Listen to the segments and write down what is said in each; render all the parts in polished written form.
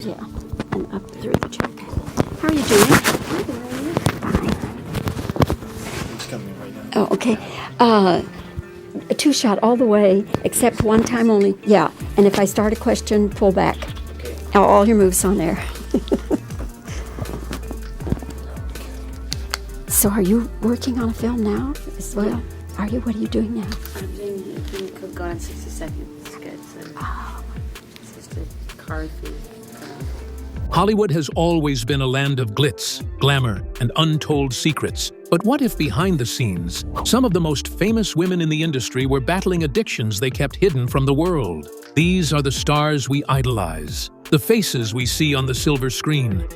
Yeah, and up through the check. How are you doing? Fine. It's coming right now. Oh, okay. A two-shot all the way, except one time only. Yeah, and if I start a question, pull back. Okay. All your moves on there. So are you working on a film now as well? Are you? What are you doing now? I'm doing a thing called Gone in 60 Seconds. It's just a car thing. Hollywood has always been a land of glitz, glamour, and untold secrets. But what if behind the scenes, some of the most famous women in the industry were battling addictions they kept hidden from the world? These are the stars we idolize, the faces we see on the silver screen.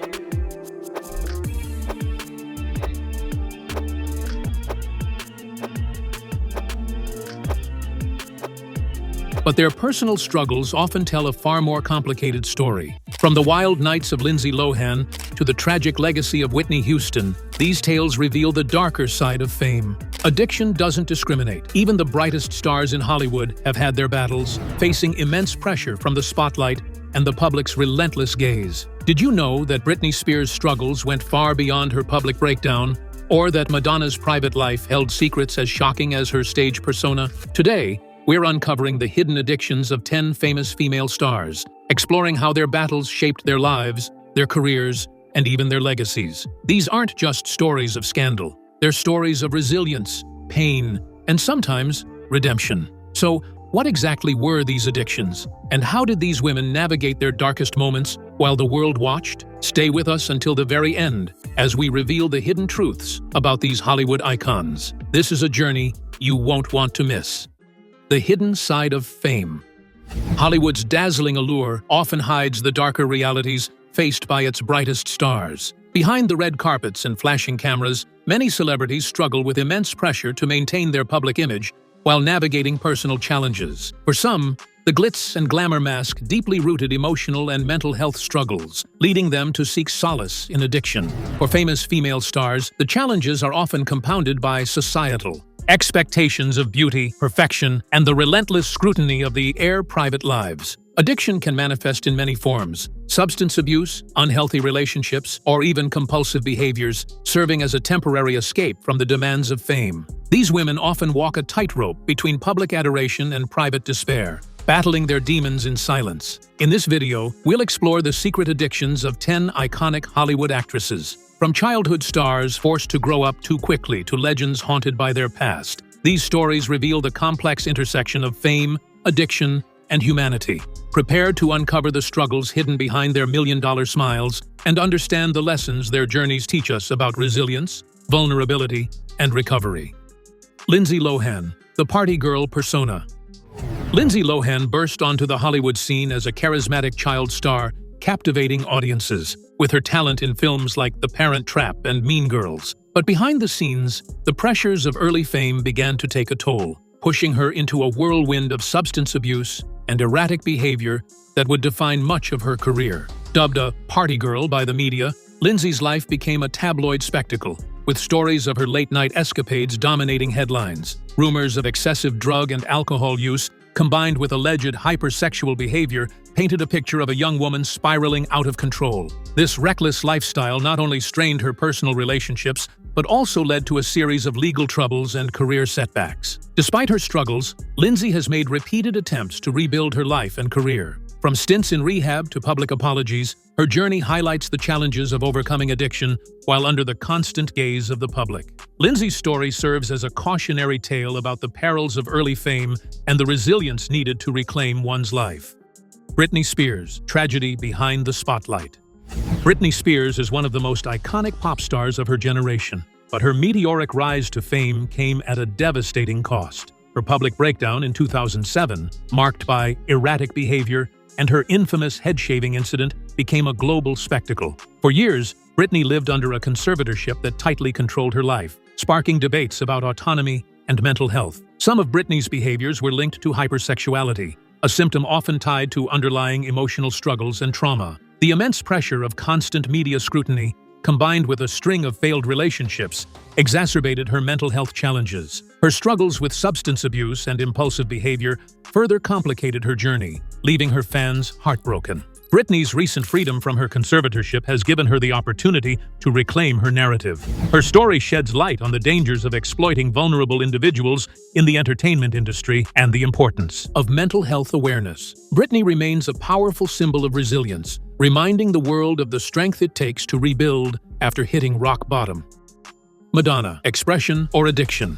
But their personal struggles often tell a far more complicated story. From the wild nights of Lindsay Lohan to the tragic legacy of Whitney Houston, these tales reveal the darker side of fame. Addiction doesn't discriminate. Even the brightest stars in Hollywood have had their battles, facing immense pressure from the spotlight and the public's relentless gaze. Did you know that Britney Spears' struggles went far beyond her public breakdown, or that Madonna's private life held secrets as shocking as her stage persona? Today, we're uncovering the hidden addictions of 10 famous female stars, exploring how their battles shaped their lives, their careers, and even their legacies. These aren't just stories of scandal. They're stories of resilience, pain, and sometimes redemption. So, what exactly were these addictions? And how did these women navigate their darkest moments while the world watched? Stay with us until the very end as we reveal the hidden truths about these Hollywood icons. This is a journey you won't want to miss. The hidden side of fame. Hollywood's dazzling allure often hides the darker realities faced by its brightest stars. Behind the red carpets and flashing cameras, many celebrities struggle with immense pressure to maintain their public image while navigating personal challenges. For some, the glitz and glamour mask deeply rooted emotional and mental health struggles, leading them to seek solace in addiction. For famous female stars, the challenges are often compounded by societal expectations of beauty, perfection, and the relentless scrutiny of their private lives. Addiction can manifest in many forms: substance abuse, unhealthy relationships, or even compulsive behaviors, serving as a temporary escape from the demands of fame. These women often walk a tightrope between public adoration and private despair, battling their demons in silence. In this video, we'll explore the secret addictions of 10 iconic Hollywood actresses. From childhood stars forced to grow up too quickly to legends haunted by their past, these stories reveal the complex intersection of fame, addiction, and humanity. Prepare to uncover the struggles hidden behind their million-dollar smiles and understand the lessons their journeys teach us about resilience, vulnerability, and recovery. Lindsay Lohan, the party girl persona. Lindsay Lohan burst onto the Hollywood scene as a charismatic child star, captivating audiences with her talent in films like The Parent Trap and Mean Girls. But behind the scenes, the pressures of early fame began to take a toll, pushing her into a whirlwind of substance abuse and erratic behavior that would define much of her career. Dubbed a party girl by the media, Lindsay's life became a tabloid spectacle, with stories of her late-night escapades dominating headlines. Rumors of excessive drug and alcohol use, combined with alleged hypersexual behavior, painted a picture of a young woman spiraling out of control. This reckless lifestyle not only strained her personal relationships, but also led to a series of legal troubles and career setbacks. Despite her struggles, Lindsay has made repeated attempts to rebuild her life and career. From stints in rehab to public apologies, her journey highlights the challenges of overcoming addiction while under the constant gaze of the public. Lindsay's story serves as a cautionary tale about the perils of early fame and the resilience needed to reclaim one's life. Britney Spears, tragedy behind the spotlight. Britney Spears is one of the most iconic pop stars of her generation, but her meteoric rise to fame came at a devastating cost. Her public breakdown in 2007, marked by erratic behavior, and her infamous head-shaving incident became a global spectacle. For years, Britney lived under a conservatorship that tightly controlled her life, sparking debates about autonomy and mental health. Some of Britney's behaviors were linked to hypersexuality, a symptom often tied to underlying emotional struggles and trauma. The immense pressure of constant media scrutiny, combined with a string of failed relationships, exacerbated her mental health challenges. Her struggles with substance abuse and impulsive behavior further complicated her journey, leaving her fans heartbroken. Britney's recent freedom from her conservatorship has given her the opportunity to reclaim her narrative. Her story sheds light on the dangers of exploiting vulnerable individuals in the entertainment industry and the importance of mental health awareness. Britney remains a powerful symbol of resilience, reminding the world of the strength it takes to rebuild after hitting rock bottom. Madonna, expression or addiction?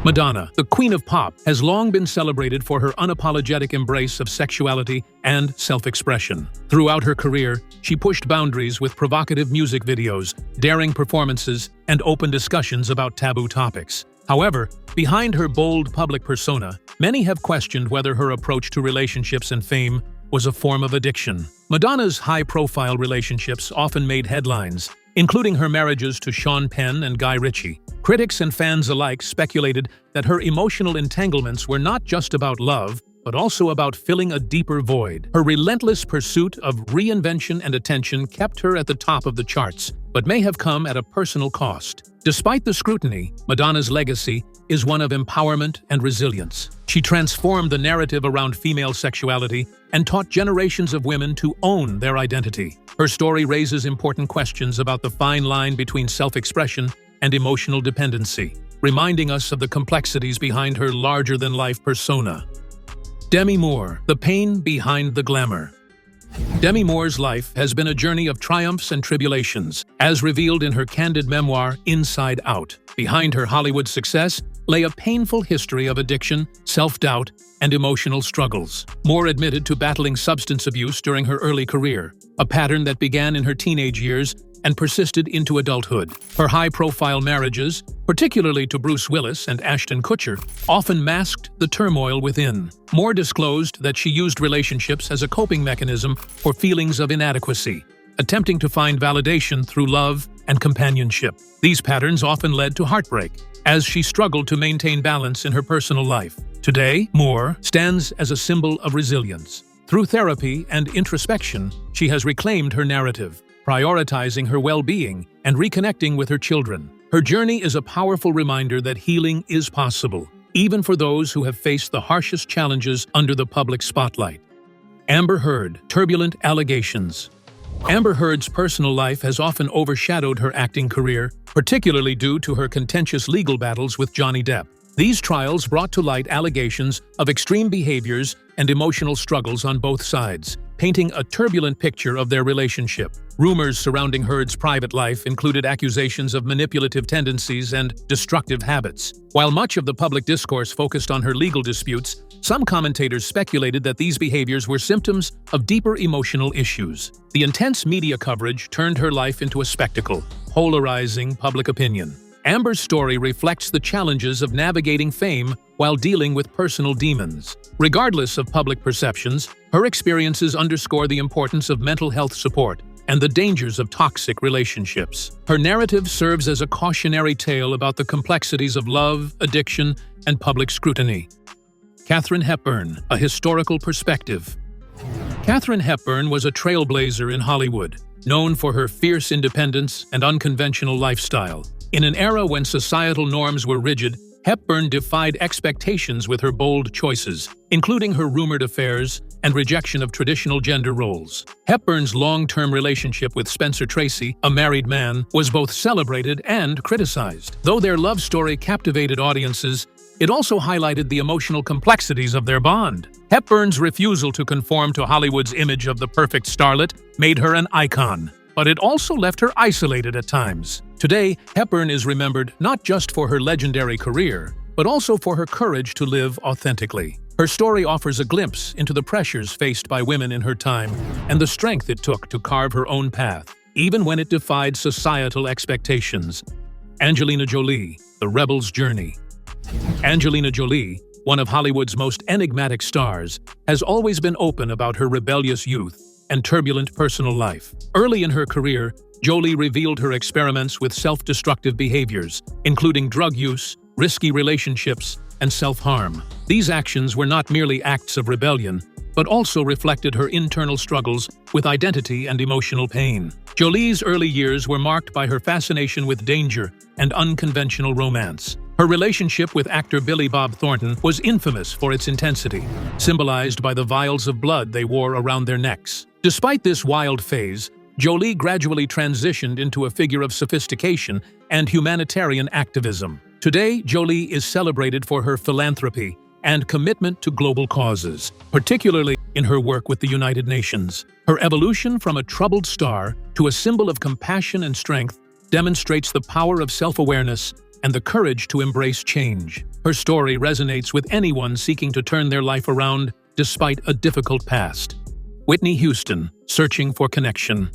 Madonna, the queen of pop, has long been celebrated for her unapologetic embrace of sexuality and self-expression. Throughout her career, she pushed boundaries with provocative music videos, daring performances, and open discussions about taboo topics. However, behind her bold public persona, many have questioned whether her approach to relationships and fame was a form of addiction. Madonna's high-profile relationships often made headlines, including her marriages to Sean Penn and Guy Ritchie. Critics and fans alike speculated that her emotional entanglements were not just about love, but also about filling a deeper void. Her relentless pursuit of reinvention and attention kept her at the top of the charts, but may have come at a personal cost. Despite the scrutiny, Madonna's legacy is one of empowerment and resilience. She transformed the narrative around female sexuality and taught generations of women to own their identity. Her story raises important questions about the fine line between self-expression and emotional dependency, reminding us of the complexities behind her larger-than-life persona. Demi Moore, the pain behind the glamour. Demi Moore's life has been a journey of triumphs and tribulations, as revealed in her candid memoir, Inside Out. Behind her Hollywood success lay a painful history of addiction, self-doubt, and emotional struggles. Moore admitted to battling substance abuse during her early career, a pattern that began in her teenage years and persisted into adulthood. Her high-profile marriages, particularly to Bruce Willis and Ashton Kutcher, often masked the turmoil within. Moore disclosed that she used relationships as a coping mechanism for feelings of inadequacy, attempting to find validation through love and companionship. These patterns often led to heartbreak, as she struggled to maintain balance in her personal life. Today, Moore stands as a symbol of resilience. Through therapy and introspection, she has reclaimed her narrative, prioritizing her well-being and reconnecting with her children. Her journey is a powerful reminder that healing is possible, even for those who have faced the harshest challenges under the public spotlight. Amber Heard, turbulent allegations. Amber Heard's personal life has often overshadowed her acting career, particularly due to her contentious legal battles with Johnny Depp. These trials brought to light allegations of extreme behaviors and emotional struggles on both sides, painting a turbulent picture of their relationship. Rumors surrounding Heard's private life included accusations of manipulative tendencies and destructive habits. While much of the public discourse focused on her legal disputes, some commentators speculated that these behaviors were symptoms of deeper emotional issues. The intense media coverage turned her life into a spectacle, polarizing public opinion. Amber's story reflects the challenges of navigating fame while dealing with personal demons. Regardless of public perceptions, her experiences underscore the importance of mental health support and the dangers of toxic relationships. Her narrative serves as a cautionary tale about the complexities of love, addiction, and public scrutiny. Katharine Hepburn, a historical perspective. Katharine Hepburn was a trailblazer in Hollywood, known for her fierce independence and unconventional lifestyle. In an era when societal norms were rigid, Hepburn defied expectations with her bold choices, including her rumored affairs and rejection of traditional gender roles. Hepburn's long-term relationship with Spencer Tracy, a married man, was both celebrated and criticized. Though their love story captivated audiences, it also highlighted the emotional complexities of their bond. Hepburn's refusal to conform to Hollywood's image of the perfect starlet made her an icon, but it also left her isolated at times. Today, Hepburn is remembered not just for her legendary career, but also for her courage to live authentically. Her story offers a glimpse into the pressures faced by women in her time and the strength it took to carve her own path, even when it defied societal expectations. Angelina Jolie, The Rebel's Journey. Angelina Jolie, one of Hollywood's most enigmatic stars, has always been open about her rebellious youth and turbulent personal life. Early in her career, Jolie revealed her experiments with self-destructive behaviors, including drug use, risky relationships, and self-harm. These actions were not merely acts of rebellion, but also reflected her internal struggles with identity and emotional pain. Jolie's early years were marked by her fascination with danger and unconventional romance. Her relationship with actor Billy Bob Thornton was infamous for its intensity, symbolized by the vials of blood they wore around their necks. Despite this wild phase, Jolie gradually transitioned into a figure of sophistication and humanitarian activism. Today, Jolie is celebrated for her philanthropy and commitment to global causes, particularly in her work with the United Nations. Her evolution from a troubled star to a symbol of compassion and strength demonstrates the power of self-awareness and the courage to embrace change. Her story resonates with anyone seeking to turn their life around despite a difficult past. Whitney Houston, searching for connection.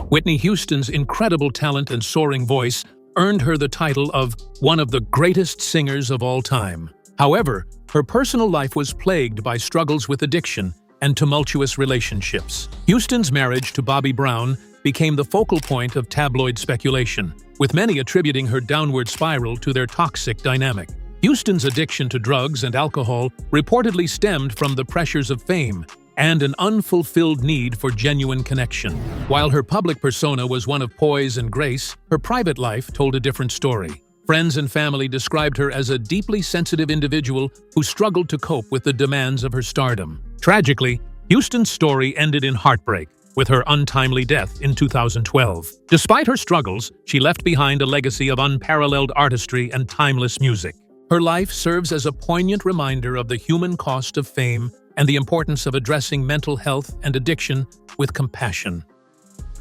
Whitney Houston's incredible talent and soaring voice earned her the title of one of the greatest singers of all time. However, her personal life was plagued by struggles with addiction and tumultuous relationships. Houston's marriage to Bobby Brown became the focal point of tabloid speculation, with many attributing her downward spiral to their toxic dynamic. Houston's addiction to drugs and alcohol reportedly stemmed from the pressures of fame and an unfulfilled need for genuine connection. While her public persona was one of poise and grace, her private life told a different story. Friends and family described her as a deeply sensitive individual who struggled to cope with the demands of her stardom. Tragically, Houston's story ended in heartbreak, with her untimely death in 2012. Despite her struggles, she left behind a legacy of unparalleled artistry and timeless music. Her life serves as a poignant reminder of the human cost of fame and the importance of addressing mental health and addiction with compassion.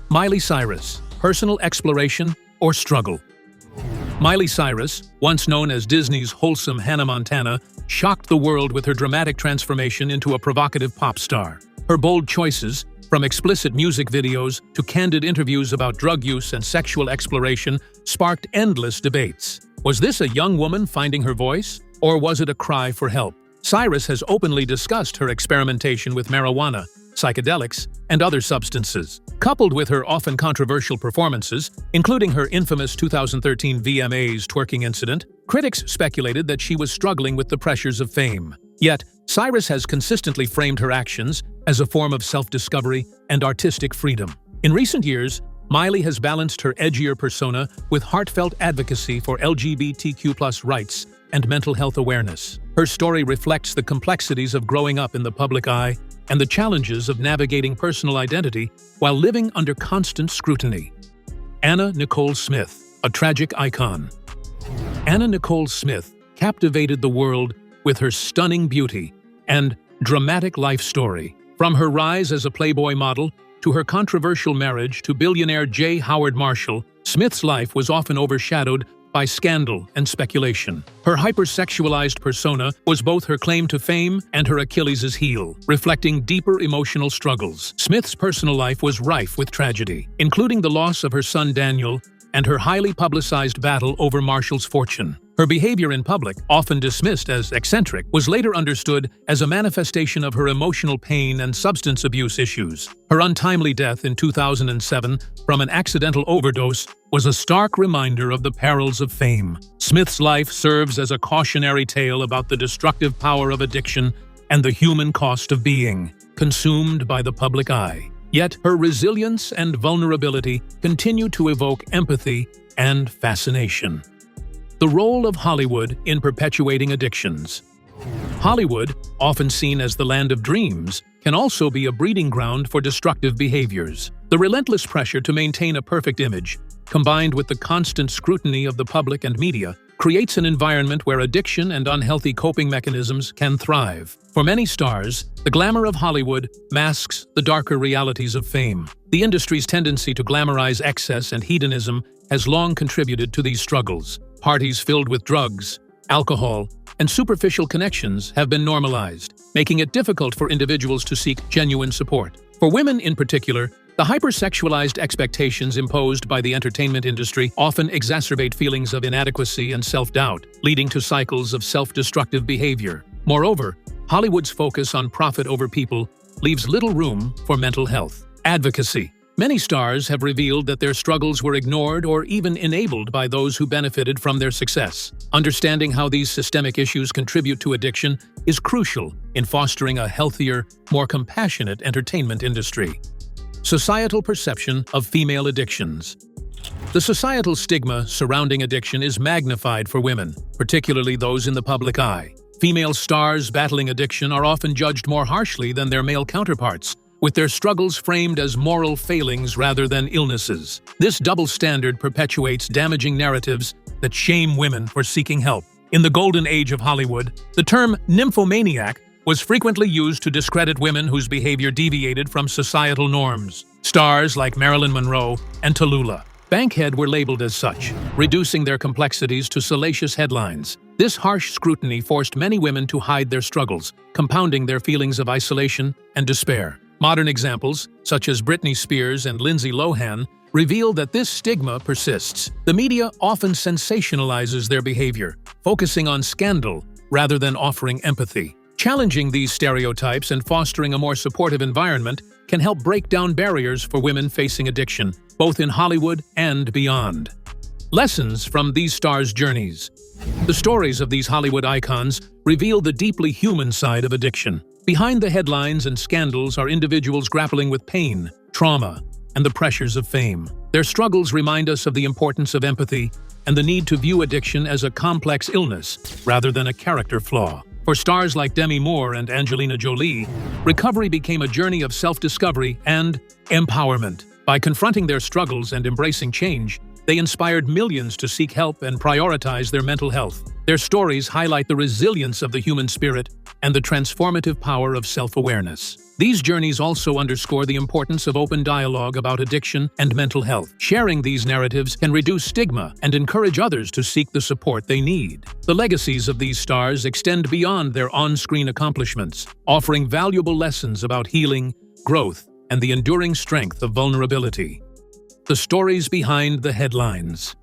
Miley Cyrus, personal exploration or struggle? Miley Cyrus, once known as Disney's wholesome Hannah Montana, shocked the world with her dramatic transformation into a provocative pop star. Her bold choices, from explicit music videos to candid interviews about drug use and sexual exploration, sparked endless debates. Was this a young woman finding her voice, or was it a cry for help? Cyrus has openly discussed her experimentation with marijuana, psychedelics, and other substances. Coupled with her often controversial performances, including her infamous 2013 VMAs twerking incident, critics speculated that she was struggling with the pressures of fame. Yet, Cyrus has consistently framed her actions as a form of self-discovery and artistic freedom. In recent years, Miley has balanced her edgier persona with heartfelt advocacy for LGBTQ+ rights and mental health awareness. Her story reflects the complexities of growing up in the public eye and the challenges of navigating personal identity while living under constant scrutiny. Anna Nicole Smith, a tragic icon. Anna Nicole Smith captivated the world with her stunning beauty and dramatic life story. From her rise as a Playboy model to her controversial marriage to billionaire J. Howard Marshall, Smith's life was often overshadowed by scandal and speculation. Her hypersexualized persona was both her claim to fame and her Achilles' heel, reflecting deeper emotional struggles. Smith's personal life was rife with tragedy, including the loss of her son Daniel and her highly publicized battle over Marshall's fortune. Her behavior in public, often dismissed as eccentric, was later understood as a manifestation of her emotional pain and substance abuse issues. Her untimely death in 2007 from an accidental overdose was a stark reminder of the perils of fame. Smith's life serves as a cautionary tale about the destructive power of addiction and the human cost of being consumed by the public eye. Yet her resilience and vulnerability continue to evoke empathy and fascination. The role of Hollywood in perpetuating addictions. Hollywood, often seen as the land of dreams, can also be a breeding ground for destructive behaviors. The relentless pressure to maintain a perfect image, combined with the constant scrutiny of the public and media, creates an environment where addiction and unhealthy coping mechanisms can thrive. For many stars, the glamour of Hollywood masks the darker realities of fame. The industry's tendency to glamorize excess and hedonism has long contributed to these struggles. Parties filled with drugs, alcohol, and superficial connections have been normalized, making it difficult for individuals to seek genuine support. For women in particular, the hypersexualized expectations imposed by the entertainment industry often exacerbate feelings of inadequacy and self-doubt, leading to cycles of self-destructive behavior. Moreover, Hollywood's focus on profit over people leaves little room for mental health. Advocacy. Many stars have revealed that their struggles were ignored or even enabled by those who benefited from their success. Understanding how these systemic issues contribute to addiction is crucial in fostering a healthier, more compassionate entertainment industry. Societal perception of female addictions. The societal stigma surrounding addiction is magnified for women, particularly those in the public eye. Female stars battling addiction are often judged more harshly than their male counterparts, with their struggles framed as moral failings rather than illnesses. This double standard perpetuates damaging narratives that shame women for seeking help. In the golden age of Hollywood, the term nymphomaniac was frequently used to discredit women whose behavior deviated from societal norms. Stars like Marilyn Monroe and Tallulah Bankhead were labeled as such, reducing their complexities to salacious headlines. This harsh scrutiny forced many women to hide their struggles, compounding their feelings of isolation and despair. Modern examples, such as Britney Spears and Lindsay Lohan, reveal that this stigma persists. The media often sensationalizes their behavior, focusing on scandal rather than offering empathy. Challenging these stereotypes and fostering a more supportive environment can help break down barriers for women facing addiction, both in Hollywood and beyond. Lessons from these stars' journeys. The stories of these Hollywood icons reveal the deeply human side of addiction. Behind the headlines and scandals are individuals grappling with pain, trauma, and the pressures of fame. Their struggles remind us of the importance of empathy and the need to view addiction as a complex illness rather than a character flaw. For stars like Demi Moore and Angelina Jolie, recovery became a journey of self-discovery and empowerment. By confronting their struggles and embracing change, they inspired millions to seek help and prioritize their mental health. Their stories highlight the resilience of the human spirit and the transformative power of self-awareness. These journeys also underscore the importance of open dialogue about addiction and mental health. Sharing these narratives can reduce stigma and encourage others to seek the support they need. The legacies of these stars extend beyond their on-screen accomplishments, offering valuable lessons about healing, growth, and the enduring strength of vulnerability. The stories behind the headlines.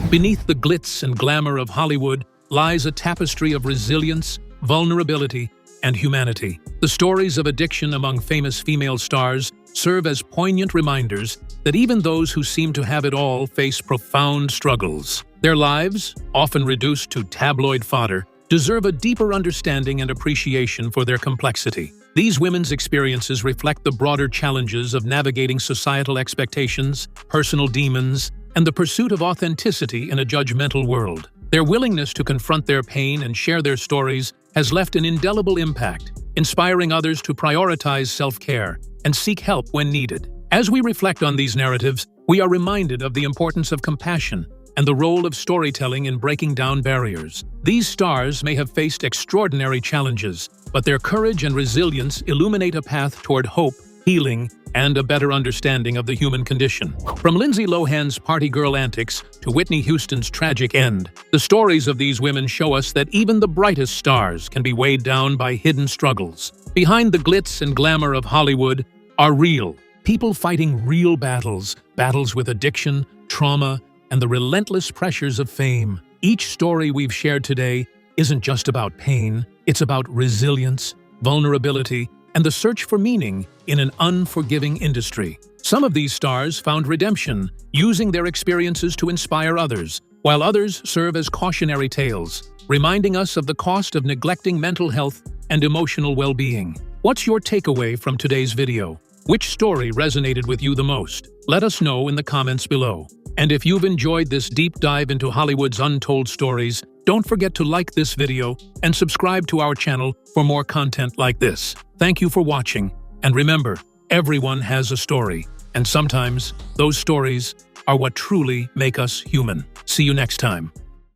Beneath the glitz and glamour of Hollywood lies a tapestry of resilience, vulnerability, and humanity. The stories of addiction among famous female stars serve as poignant reminders that even those who seem to have it all face profound struggles. Their lives, often reduced to tabloid fodder, deserve a deeper understanding and appreciation for their complexity. These women's experiences reflect the broader challenges of navigating societal expectations, personal demons, and the pursuit of authenticity in a judgmental world. Their willingness to confront their pain and share their stories has left an indelible impact, inspiring others to prioritize self-care and seek help when needed. As we reflect on these narratives, we are reminded of the importance of compassion and the role of storytelling in breaking down barriers. These stars may have faced extraordinary challenges, but their courage and resilience illuminate a path toward hope, healing, and a better understanding of the human condition. From Lindsay Lohan's party girl antics to Whitney Houston's tragic end, the stories of these women show us that even the brightest stars can be weighed down by hidden struggles. Behind the glitz and glamour of Hollywood are real people fighting real battles with addiction, trauma, and the relentless pressures of fame. Each story we've shared today isn't just about pain, it's about resilience, vulnerability, and the search for meaning in an unforgiving industry. Some of these stars found redemption, using their experiences to inspire others, while others serve as cautionary tales, reminding us of the cost of neglecting mental health and emotional well-being. What's your takeaway from today's video? Which story resonated with you the most? Let us know in the comments below. And if you've enjoyed this deep dive into Hollywood's untold stories, don't forget to like this video and subscribe to our channel for more content like this. Thank you for watching, and remember, everyone has a story, and sometimes those stories are what truly make us human. See you next time.